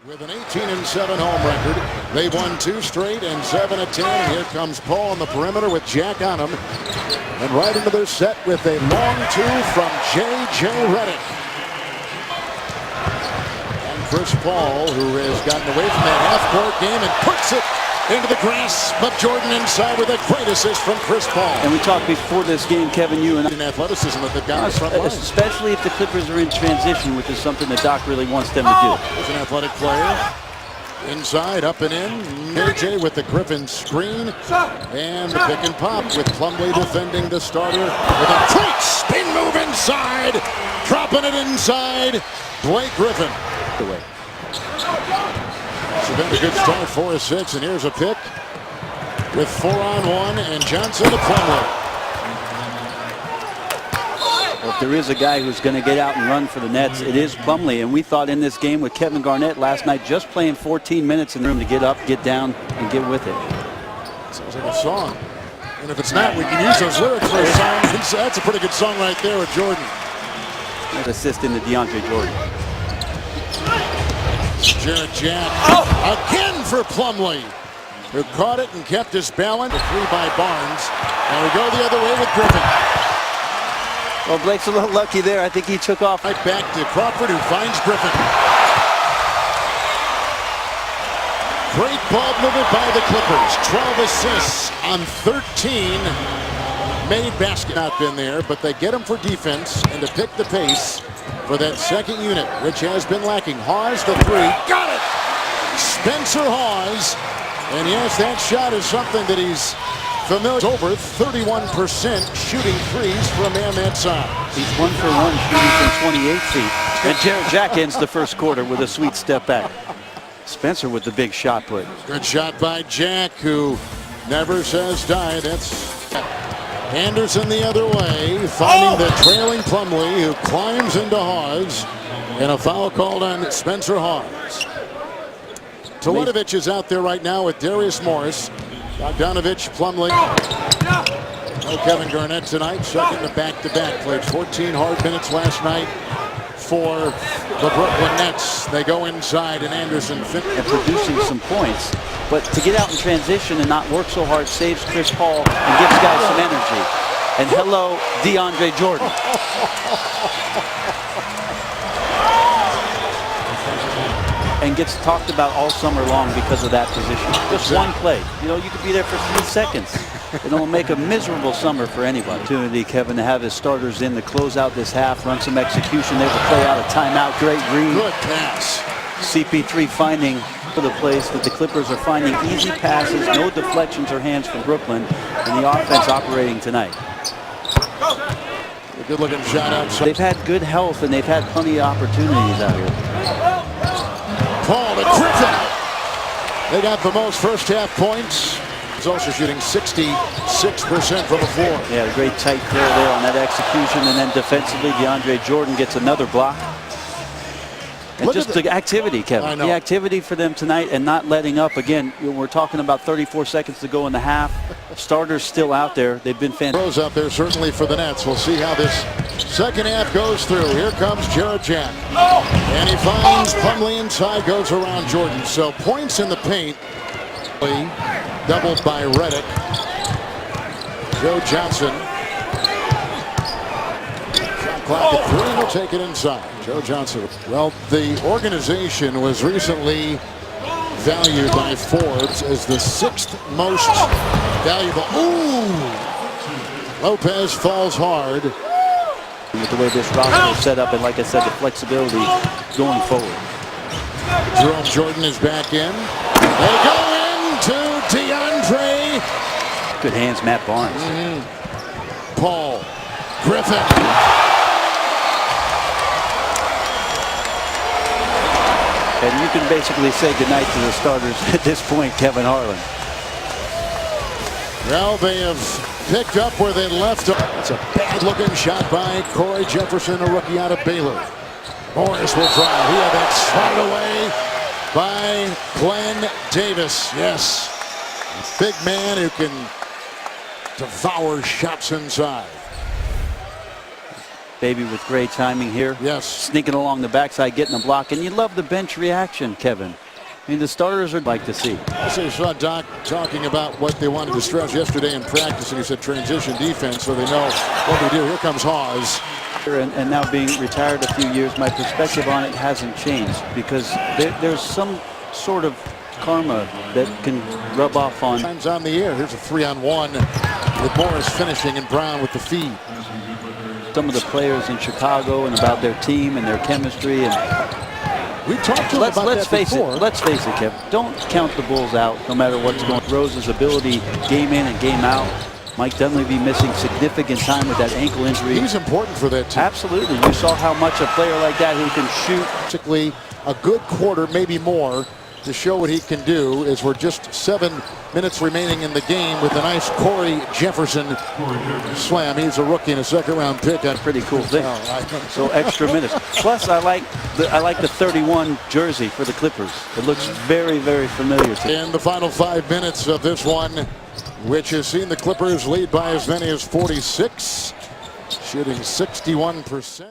With an 18-7 home record, they've won 2 straight and 7 of 10. Here comes Paul on the perimeter with Jack on him. And right into their set with a long 2 from J.J. Redick. And Chris Paul, who has gotten away from that half-court game and puts it into the grasp of Jordan inside with a great assist from Chris Paul. And we talked before this game, Kevin, you and I, athleticism that they've got in the front line. especially if the Clippers are in transition, which is something that Doc really wants them to do. There's an athletic player. Inside, up and in. JJ with the Griffin screen. And the pick and pop with Plumlee defending the starter with a great spin move inside. Dropping it inside. Blake Griffin. It's been a good start, 4-6, and here's a pick with 4-on-1, and Johnson to Plumlee. Well, if there is a guy who's going to get out and run for the Nets, it is Plumlee. And we thought in this game with Kevin Garnett last night, just playing 14 minutes in the room to get up, get down, and get with it. Sounds like a song. And if it's not, we can use those lyrics for a song. That's a pretty good song right there with Jordan. Assist in the DeAndre Jordan. Jared Jack again for Plumlee, who caught it and kept his balance. A 3 by Barnes. And we go the other way with Griffin. Well, Blake's a little lucky there. I think he took off. Right back to Crawford, who finds Griffin. Great ball movement by the Clippers. 12 assists on 13 made basket. Not been there, but they get him for defense and to pick the pace for that second unit, which has been lacking. Hawes the 3. Got it! Spencer Hawes. And yes, that shot is something that he's familiar. Over 31% shooting threes for a man that size. He's 1 for 1 shooting from 28 feet. And Jared Jack ends the first quarter with a sweet step back. Spencer with the big shot put. Good shot by Jack, who never says die. That's Anderson the other way, finding the trailing Plumlee, who climbs into Hawes, and a foul called on Spencer Hawes. Teletovic is out there right now with Darius Morris. Bogdanovich, Plumlee. No Kevin Garnett tonight, second to back-to-back. Played 14 hard minutes last night for the Brooklyn Nets. They go inside, and Anderson and producing some points. But to get out in transition and not work so hard saves Chris Paul and gives guys some energy. And hello, DeAndre Jordan. And gets talked about all summer long because of that position. Just one play. You know, you could be there for 3 seconds. It'll make a miserable summer for anybody. Opportunity, Kevin, to have his starters in to close out this half, run some execution there to play out a timeout. Great read. Good pass. CP3 finding for the place that the Clippers are finding easy passes, no deflections or hands from Brooklyn, and the offense operating tonight. A good-looking shot outside. They've had good health and they've had plenty of opportunities out here. Paul to Griffin. They got the most first-half points. He's also shooting 66% from the floor. Yeah, a great tight curl there on that execution, and then defensively, DeAndre Jordan gets another block. And just the activity, Kevin. The activity for them tonight and not letting up. Again, we're talking about 34 seconds to go in the half. Starters still out there. They've been fantastic. Pros out there certainly for the Nets. We'll see how this second half goes through. Here comes Jared Jack. And he finds Plumlee inside, goes around Jordan. So points in the paint. Doubled by Redick. Joe Johnson. Clock at 3, and we'll take it inside. Joe Johnson. Well, the organization was recently valued by Forbes as the 6th most valuable. Ooh! Lopez falls hard. With the way this roster is set up, and like I said, the flexibility going forward. Jerome Jordan is back in. They go into DeAndre. Good hands, Matt Barnes. Paul. Griffin. And you can basically say goodnight to the starters at this point, Kevin Harlan. Well, they have picked up where they left off. That's a bad-looking shot by Corey Jefferson, a rookie out of Baylor. Morris will try. He had that swatted away by Glenn Davis. Yes, big man who can devour shots inside. baby, with great timing here. Yes. Sneaking along the backside, getting a block. And you love the bench reaction, Kevin. I mean, the starters would like to see. I saw Doc talking about what they wanted to stress yesterday in practice, and he said transition defense, so they know what they do. Here comes Hawes. And now being retired a few years, my perspective on it hasn't changed, because there's some sort of karma that can rub off on. Times on the air. Here's a 3-on-1 with Morris finishing and Brown with the feed. Some of the players in Chicago and about their team and their chemistry, and we talked to him about let's that face before. it. Let's face it, Kev. Don't count the Bulls out, no matter what's going on. Rose's ability, game in and game out. Mike Dunleavy missing significant time with that ankle injury. He's important for that team. Absolutely. You saw how much a player like that who can shoot. Basically, a good quarter, maybe more, to show what he can do. As we're just 7 minutes remaining in the game with a nice Corey Jefferson slam. He's a rookie and a second-round pick. That's a pretty cool thing. So extra minutes. Plus, I like the 31 jersey for the Clippers. It looks very, very familiar to me. In the final 5 minutes of this one, which has seen the Clippers lead by as many as 46, shooting 61%.